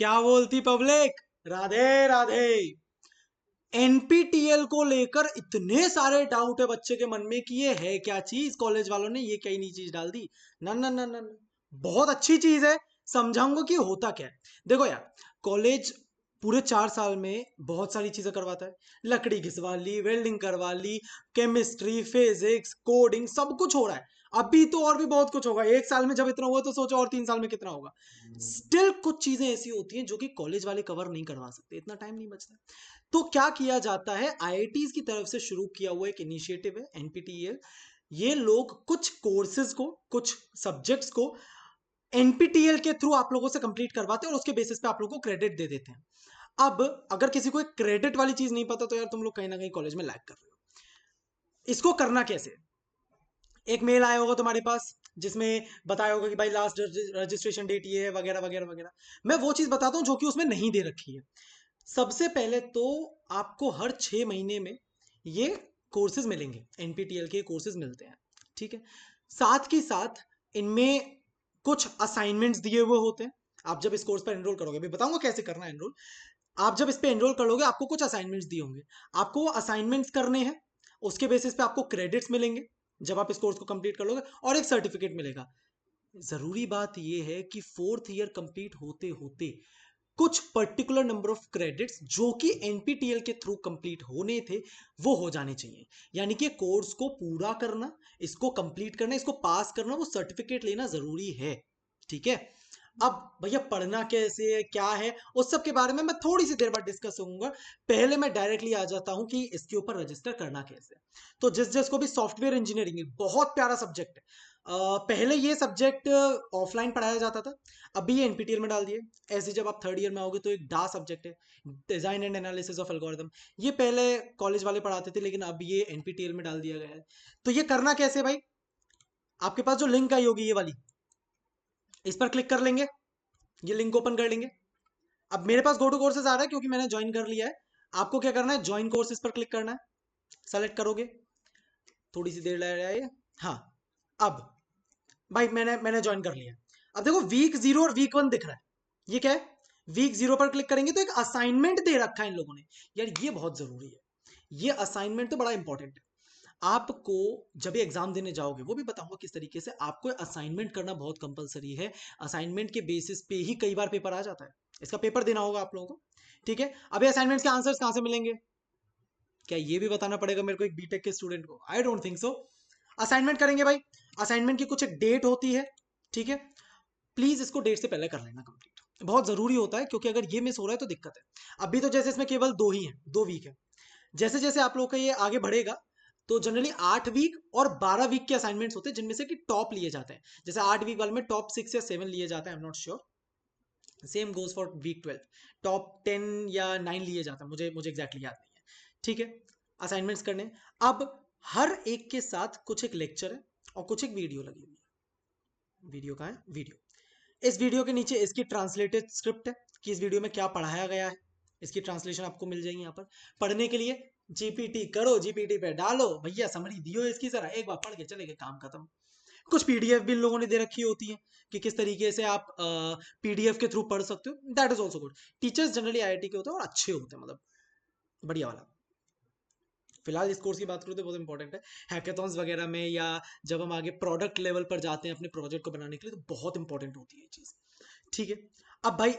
क्या बोलती public? Radhe Radhe. NPTEL को लेकर इतने सारे डाउट है बच्चे के मन में कि ये है क्या चीज, कॉलेज वालों ने ये क्या ही नई चीज डाल दी। ना ना ना ना ना। बहुत अच्छी चीज है, समझाऊंगा कि होता क्या है। देखो यार, कॉलेज पूरे 4 साल में बहुत सारी चीजें करवाता है। लकड़ी घिसवा ली, वेल्डिंग करवा ली, केमिस्ट्री, फिजिक्स, कोडिंग, सब कुछ हो रहा है। अभी तो और भी बहुत कुछ होगा। 1 साल में जब इतना हुआ तो सोचो और 3 साल में कितना होगा। स्टिल कुछ चीजें ऐसी होती हैं जो कि कॉलेज वाले कवर नहीं करवा सकते, इतना टाइम नहीं बचता। तो क्या किया जाता है, आईआईटीज की तरफ से शुरू किया हुआ एक इनिशिएटिव है एनपीटीईएल। ये लोग कुछ कोर्सेज को, कुछ सब्जेक्ट्स को एनपीटीईएल के थ्रू आप लोगों से कंप्लीट करवाते हैं और उसके बेसिस पे आप लोगों को क्रेडिट दे देते हैं। अब अगर किसी को एक क्रेडिट वाली चीज नहीं पता तो यार तुम लोग कहीं ना कहीं कॉलेज में लैग कर रहे हो। इसको करना कैसे? एक मेल आया होगा तुम्हारे पास जिसमें बताया होगा कि भाई लास्ट रजिस्ट्रेशन डेट ये है, वगैरह वगैरह वगैरह। मैं वो चीज बताता हूं जो कि उसमें नहीं दे रखी है। सबसे पहले तो आपको हर 6 महीने में ये कोर्सेज मिलेंगे, एनपीटीएल के कोर्सेज मिलते हैं। ठीक है। साथ ही साथ इनमें कुछ असाइनमेंट्स दिए हुए होते हैं। आप जब इस कोर्स पर एनरोल करोगे, अभी बताऊंगा कैसे करना है एनरोल। आप जब इस पे एनरोल करोगे आपको कुछ असाइनमेंट्स दिए होंगे। आपको वो असाइनमेंट्स करने हैं, उसके बेसिस पे आपको क्रेडिट्स मिलेंगे जब आप इस कोर्स को कंप्लीट कर लोगे, और एक सर्टिफिकेट मिलेगा। जरूरी बात यह है कि 4th ईयर कंप्लीट होते होते कुछ पर्टिकुलर नंबर ऑफ क्रेडिट्स जो कि एनपीटीएल के थ्रू कंप्लीट होने थे वो हो जाने चाहिए। यानी कि कोर्स को पूरा करना, इसको कंप्लीट करना, इसको पास करना, वो सर्टिफिकेट लेना जरूरी है। ठीक है। अब भैया पढ़ना कैसे है, क्या है, उस सब के बारे में मैं थोड़ी सी देर बाद डिस्कस करूंगा। पहले मैं डायरेक्टली आ जाता हूं कि इसके ऊपर रजिस्टर करना कैसे। तो जिसको भी सॉफ्टवेयर इंजीनियरिंग बहुत प्यारा सब्जेक्ट है। पहले ये सब्जेक्ट ऑफलाइन पढ़ाया जाता था, अभी ये एनपीटीएल में डाल दिए। ऐसे जब आप 3rd ईयर में आओगे तो एक डा सब्जेक्ट है, design and analysis of algorithm. ये पहले कॉलेज वाले पढ़ाते थे लेकिन अब ये एनपीटीएल में डाल दिया गया है। तो ये करना कैसे भाई? आपके पास जो लिंक आई होगी ये वाली, इस पर क्लिक कर लेंगे, ये लिंक ओपन कर लेंगे। अब मेरे पास गो टू कोर्सेज आ रहा है क्योंकि मैंने ज्वाइन कर लिया है। आपको क्या करना है, ज्वाइन कोर्सेज पर क्लिक करना है, सेलेक्ट करोगे। थोड़ी सी देर लग रहा है। हाँ। अब भाई मैंने मैंने ज्वाइन कर लिया। अब देखो वीक 0 और वीक 1 दिख रहा है। ये क्या है? वीक 0 पर क्लिक करेंगे तो एक असाइनमेंट दे रखा है इन लोगों ने। यार ये बहुत जरूरी है, ये असाइनमेंट तो बड़ा इंपॉर्टेंट है। आपको जब ये एग्जाम देने जाओगे वो भी बताऊंगा किस तरीके से आपको असाइनमेंट करना बहुत कंपलसरी है। असाइनमेंट के बेसिस पे ही कई बार पेपर आ जाता है, इसका पेपर देना होगा आप लोगों को। ठीक है। अभी असाइनमेंट्स के आंसर्स कहां से मिलेंगे, क्या ये भी बताना पड़ेगा मेरे को एक बीटेक के स्टूडेंट को? I don't think so. Assignment करेंगे भाई, असाइनमेंट की कुछ एक डेट होती है। ठीक है। प्लीज इसको डेट से पहले कर लेना कंप्लीट, बहुत जरूरी होता है क्योंकि अगर ये मिस हो रहा है तो दिक्कत है। अभी तो जैसे इसमें केवल 2 ही है, 2 वीक है। जैसे जैसे आप लोग का ये आगे बढ़ेगा तो जनरली 8 वीक और 12 वीक के असाइनमेंट्स होते हैं जिनमें से कि टॉप लिए जाते हैं। जैसे 8 वीक वाले में टॉप 6 या 7 लिए जाते हैं, I am not sure. Same goes for week 12, top 10 या 9 लिए जाते हैं, मुझे मुझे एग्जैक्टली याद नहीं है। ठीक है। असाइनमेंट्स करने। अब हर एक के साथ कुछ एक लेक्चर है और कुछ एक वीडियो लगी हुई है। वीडियो कहाँ है? वीडियो। इस वीडियो के नीचे इसकी ट्रांसलेटेड स्क्रिप्ट है कि इस वीडियो में क्या पढ़ाया गया है। इसकी ट्रांसलेशन आपको मिल जाएगी यहाँ पर। पढ़ने के लिए जीपीटी करो, जीपीटी पे डालो, भैया समरी दियो इसकी, जरा एक बार पढ़ के चले गए, काम खत्म। कुछ पीडीएफ भी इन लोगों ने दे रखी होती है कि किस तरीके से आप पीडीएफ के थ्रू पढ़ सकते हो, that is also good. Teachers generally IIT के होते हैं और अच्छे होते हैं, मतलब बढ़िया वाला। फिलहाल इस कोर्स की बात करूँ तो बहुत इंपॉर्टेंट है। हैकेथॉन्स वगैरह में या जब हम आगे प्रोडक्ट लेवल पर जाते हैं अपने प्रोजेक्ट को बनाने के लिए तो बहुत इंपॉर्टेंट होती है ये चीज़। ठीक है। अब भाई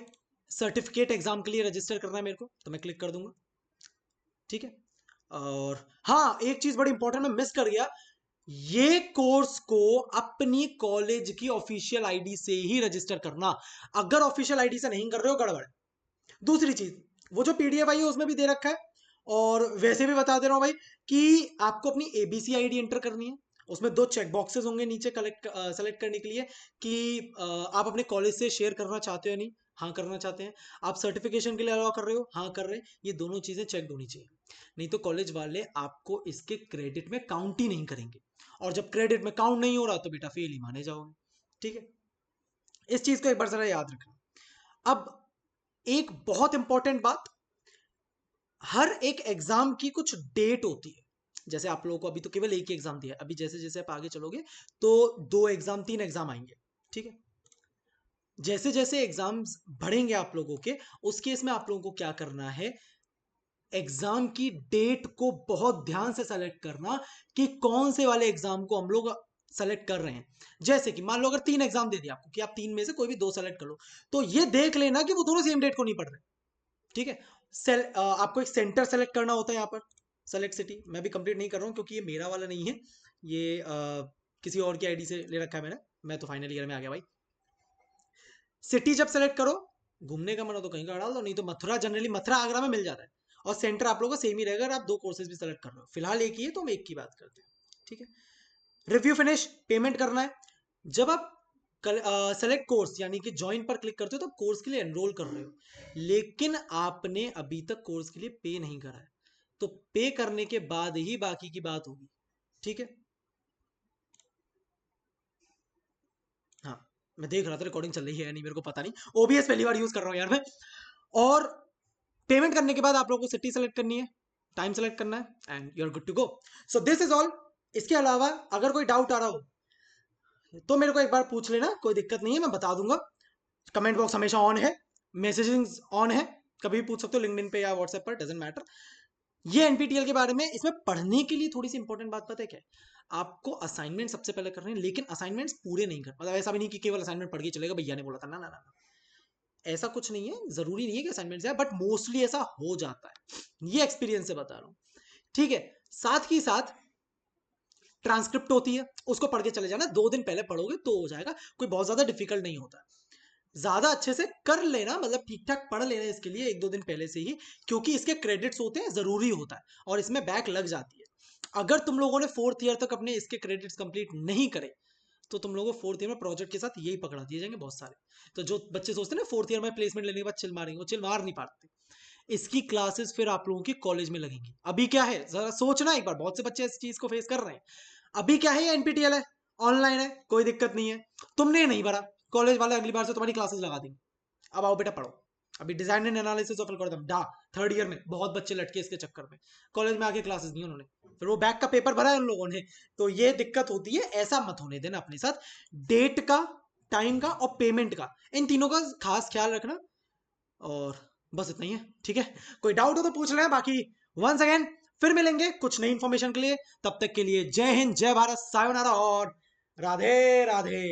सर्टिफिकेट एग्जाम के लिए रजिस्टर करना है मेरे को, तो मैं क्लिक कर दूंगा। ठीक है। और हाँ, एक चीज बड़ी इंपॉर्टेंट मैं मिस कर गया, ये कोर्स को अपनी कॉलेज की ऑफिशियल आईडी से ही रजिस्टर करना। अगर ऑफिशियल आईडी से नहीं कर रहे हो गड़बड़ है। दूसरी चीज, वो जो पीडीएफ आई है उसमें भी दे रखा है, और वैसे भी बता दे रहा हूं भाई कि आपको अपनी एबीसी आईडी एंटर करनी है। उसमें 2 चेक बॉक्सेस होंगे नीचे कलेक्ट सेलेक्ट करने के लिए कि आप अपने कॉलेज से शेयर करना चाहते हो या नहीं। हाँ करना चाहते हैं। आप सर्टिफिकेशन के लिए अलाउ कर रहे हो, हाँ कर रहे हैं। ये दोनों चीजें चेक होनी चाहिए, नहीं तो कॉलेज वाले आपको इसके क्रेडिट में काउंट ही नहीं करेंगे। और जब क्रेडिट में काउंट नहीं हो रहा तो बेटा फेल ही माने जाओगे। ठीक है। इस चीज को एक बार जरा याद रखना। अब एक बहुत इंपॉर्टेंट बात, हर एक एग्जाम की कुछ डेट होती है। जैसे आप लोगों को अभी तो केवल एक ही एग्जाम दिया है, अभी जैसे जैसे आप आगे चलोगे तो 2 एग्जाम 3 एग्जाम आएंगे। ठीक है। जैसे जैसे एग्जाम्स बढ़ेंगे आप लोगों के, उस केस में आप लोगों को क्या करना है, एग्जाम की डेट को बहुत ध्यान से सेलेक्ट करना कि कौन से वाले एग्जाम को हम लोग सेलेक्ट कर रहे हैं। जैसे कि मान लो अगर 3 एग्जाम दे दिया आपको कि आप 3 में से कोई भी 2 सेलेक्ट कर लो, तो ये देख लेना कि वो दोनों सेम डेट को नहीं पढ़ रहे। ठीक है। आपको एक सेंटर सेलेक्ट करना होता है यहाँ पर, सेलेक्ट सिटी। मैं भी कंप्लीट नहीं कर रहा हूँ क्योंकि ये मेरा वाला नहीं है, ये किसी और की आईडी से ले रखा है मैंने। मैं तो फाइनल ईयर में आ गया भाई। सिटी जब सेलेक्ट करो, घूमने का मन हो तो कहीं का डाल दो, नहीं तो मथुरा, जनरली मथुरा आगरा में मिल जाता है। और सेंटर आप लोगों का सेम ही रहेगा अगर आप 2 कोर्सेज भी सेलेक्ट कर रहे हो। फिलहाल एक ही है तो हम एक की बात करते हैं। ठीक है। रिव्यू फिनिश, पेमेंट करना है। जब आप सेलेक्ट कोर्स यानी कि ज्वाइन पर क्लिक करते हो तो कोर्स के लिए एनरोल कर रहे हो, लेकिन आपने अभी तक कोर्स के लिए पे नहीं करा है, तो पे करने के बाद ही बाकी की बात होगी। ठीक है। हाँ, मैं देख रहा था रिकॉर्डिंग चल रही है या नहीं, मेरे को पता नहीं, ओबीएस पहली बार यूज कर रहा हूँ यार मैं। और पेमेंट करने के बाद आप लोगों को सिटी सेलेक्ट करनी है, टाइम सेलेक्ट करना है, and you are good to go. So this is all. इसके अलावा अगर कोई डाउट आ रहा हो तो मेरे को एक बार पूछ लेना, कोई दिक्कत नहीं है, मैं बता दूंगा। कमेंट बॉक्स हमेशा ऑन है, मैसेजिंग ऑन है, कभी भी पूछ सकते हो, लिंक्डइन पे या व्हाट्सएप पर, डजेंट मैटर। ये एनपीटीएल के बारे में। इसमें पढ़ने के लिए थोड़ी सी इंपॉर्टेंट बात पता है क्या है, आपको असाइनमेंट सबसे पहले करने हैं, लेकिन असाइनमेंट्स पूरे नहीं कर, मतलब ऐसा भी नहीं कि केवल असाइनमेंट पढ़ के चलेगा, भैया ने बोला था, ना ना ना ना, ऐसा कुछ नहीं है। जरूरी नहीं है कि असाइनमेंट जाए, बट मोस्टली ऐसा हो जाता है, ये एक्सपीरियंस से बता रहा हूँ। ठीक है। साथ ही साथ ट्रांसक्रिप्ट होती है, उसको पढ़ के चले जाना, 2 दिन पहले पढ़ोगे तो हो जाएगा, कोई बहुत ज्यादा डिफिकल्ट नहीं होता। ज्यादा अच्छे से कर लेना, मतलब ठीक ठाक पढ़ लेना इसके लिए 1-2 दिन पहले से ही, क्योंकि इसके क्रेडिट्स होते हैं, जरूरी होता है, और इसमें बैक लग जाती है। अगर तुम लोगों ने 4th ईयर तक अपने इसके क्रेडिट्स कंप्लीट नहीं करे, तो तुम लोगों को 4th ईयर में प्रोजेक्ट के साथ यही पकड़ा दिए जाएंगे बहुत सारे। तो जो बच्चे सोचते हैं ना 4th ईयर में प्लेसमेंट लेने के बाद चिल मारेंगे, वो चिल मार नहीं पाते। इसकी क्लासेस फिर आप लोगों की कॉलेज में लगेंगी। अभी क्या है, जरा सोचना एक बार, बहुत से बच्चे इस चीज को फेस कर रहे हैं। अभी क्या है, ये एनपीटीएल है, ऑनलाइन है, कोई दिक्कत नहीं है। तुमने नहीं भरा, कॉलेज वाले अगली बार से तुम्हारी क्लासेस लगा देंगे। अब आओ बेटा पढ़ो। अभी design and analysis of algorithm डा 3rd ईयर में बहुत बच्चे लटके इसके चक्कर में, कॉलेज में आके क्लासेस नहीं उन्होंने, फिर वो बैक का पेपर भरा है उन लोगों ने। तो ये दिक्कत होती है, ऐसा मत होने देना अपने साथ। डेट का, टाइम का और पेमेंट का, इन तीनों का खास ख्याल रखना। और बस इतना ही है। ठीक है। कोई डाउट हो तो पूछ लेना, बाकी वंस अगेन फिर मिलेंगे कुछ नई इंफॉर्मेशन के लिए। तब तक के लिए जय हिंद, जय भारत, सायोनारा और राधे राधे।